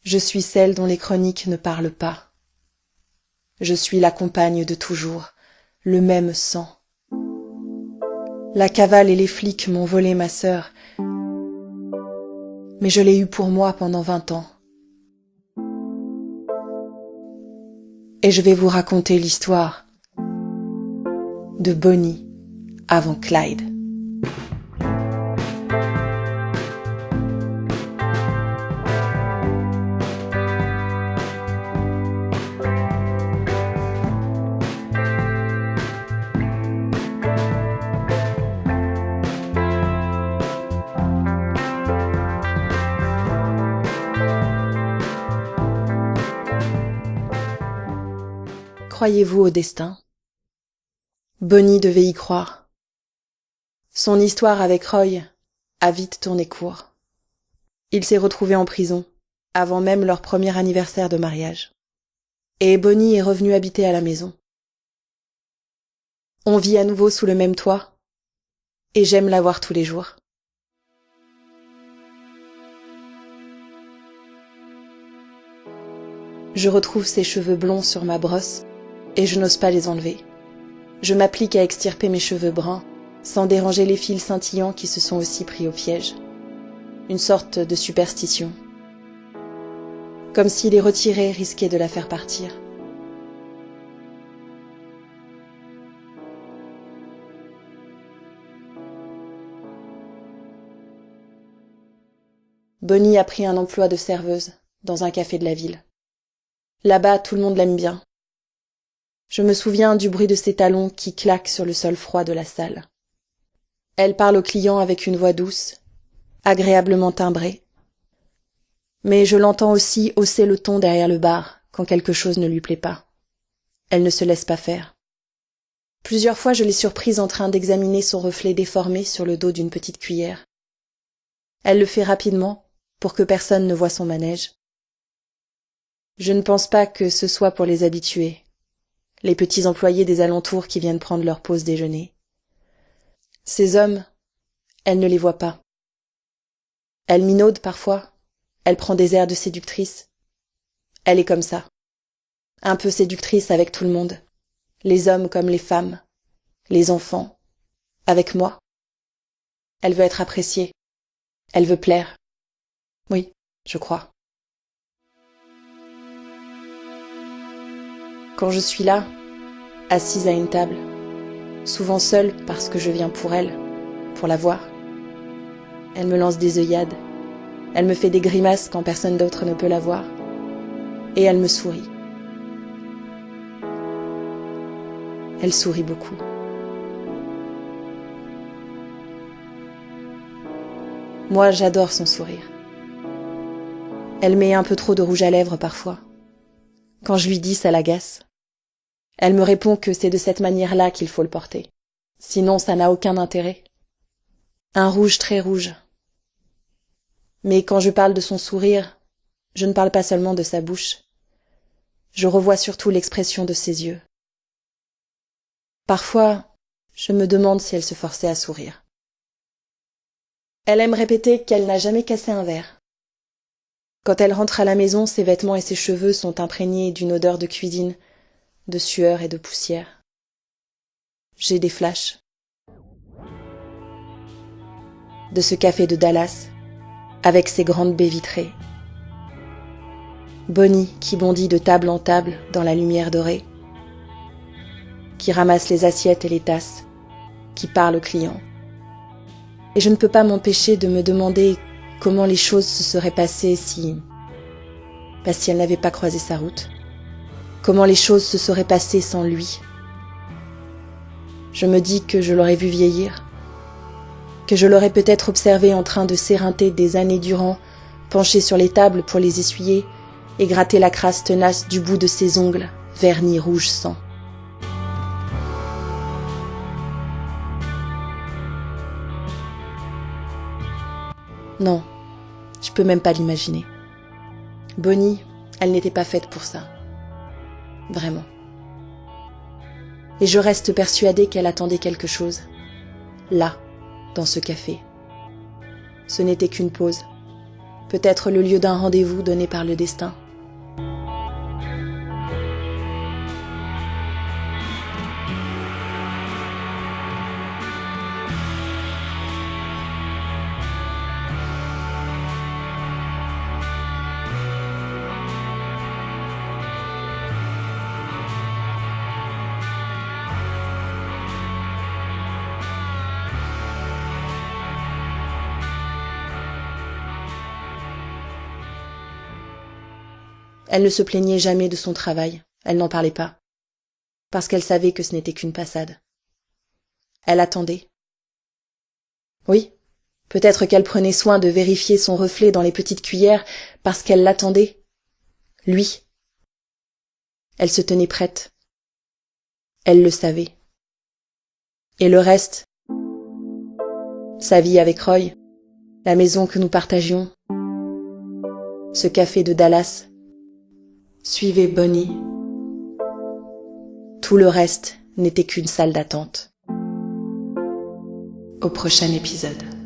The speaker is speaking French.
Je suis celle dont les chroniques ne parlent pas. Je suis la compagne de toujours, le même sang. La cavale et les flics m'ont volé ma sœur, mais je l'ai eue pour moi pendant 20 ans. Et je vais vous raconter l'histoire de Bonnie avant Clyde. Croyez-vous au destin ? Bonnie devait y croire. Son histoire avec Roy a vite tourné court. Il s'est retrouvé en prison, avant même leur premier anniversaire de mariage. Et Bonnie est revenue habiter à la maison. On vit à nouveau sous le même toit, et j'aime la voir tous les jours. Je retrouve ses cheveux blonds sur ma brosse, et je n'ose pas les enlever. Je m'applique à extirper mes cheveux bruns, sans déranger les fils scintillants qui se sont aussi pris au piège. Une sorte de superstition. Comme si les retirer risquait de la faire partir. Bonnie a pris un emploi de serveuse dans un café de la ville. Là-bas, tout le monde l'aime bien. Je me souviens du bruit de ses talons qui claquent sur le sol froid de la salle. Elle parle aux clients avec une voix douce, agréablement timbrée. Mais je l'entends aussi hausser le ton derrière le bar quand quelque chose ne lui plaît pas. Elle ne se laisse pas faire. Plusieurs fois, je l'ai surprise en train d'examiner son reflet déformé sur le dos d'une petite cuillère. Elle le fait rapidement pour que personne ne voie son manège. Je ne pense pas que ce soit pour les habitués. Les petits employés des alentours qui viennent prendre leur pause déjeuner. Ces hommes, elle ne les voit pas. Elle minaude parfois, elle prend des airs de séductrice. Elle est comme ça, un peu séductrice avec tout le monde, les hommes comme les femmes, les enfants, avec moi. Elle veut être appréciée, elle veut plaire. Oui, je crois. Quand je suis là, assise à une table, souvent seule parce que je viens pour elle, pour la voir, elle me lance des œillades, elle me fait des grimaces quand personne d'autre ne peut la voir, et elle me sourit. Elle sourit beaucoup. Moi, j'adore son sourire. Elle met un peu trop de rouge à lèvres parfois. Quand je lui dis, ça l'agace. Elle me répond que c'est de cette manière-là qu'il faut le porter. Sinon, ça n'a aucun intérêt. Un rouge très rouge. Mais quand je parle de son sourire, je ne parle pas seulement de sa bouche. Je revois surtout l'expression de ses yeux. Parfois, je me demande si elle se forçait à sourire. Elle aime répéter qu'elle n'a jamais cassé un verre. Quand elle rentre à la maison, ses vêtements et ses cheveux sont imprégnés d'une odeur de cuisine, de sueur et de poussière. J'ai des flashs. De ce café de Dallas, avec ses grandes baies vitrées. Bonnie qui bondit de table en table dans la lumière dorée. Qui ramasse les assiettes et les tasses. Qui parle aux clients. Et je ne peux pas m'empêcher de me demander comment les choses se seraient passées si elle n'avait pas croisé sa route. Comment les choses se seraient passées sans lui. Je me dis que je l'aurais vu vieillir, que je l'aurais peut-être observé en train de s'éreinter des années durant, penché sur les tables pour les essuyer et gratter la crasse tenace du bout de ses ongles, vernis rouge sang. Non, je peux même pas l'imaginer. Bonnie, elle n'était pas faite pour ça. Vraiment. Et je reste persuadée qu'elle attendait quelque chose. Là, dans ce café. Ce n'était qu'une pause. peut-être le lieu d'un rendez-vous donné par le destin. Elle ne se plaignait jamais de son travail, elle n'en parlait pas, parce qu'elle savait que ce n'était qu'une passade. Elle attendait. Oui, peut-être qu'elle prenait soin de vérifier son reflet dans les petites cuillères parce qu'elle l'attendait. Lui. Elle se tenait prête. Elle le savait. Et le reste, sa vie avec Roy, la maison que nous partagions, ce café de Dallas, suivez Bonnie. Tout le reste n'était qu'une salle d'attente. Au prochain épisode.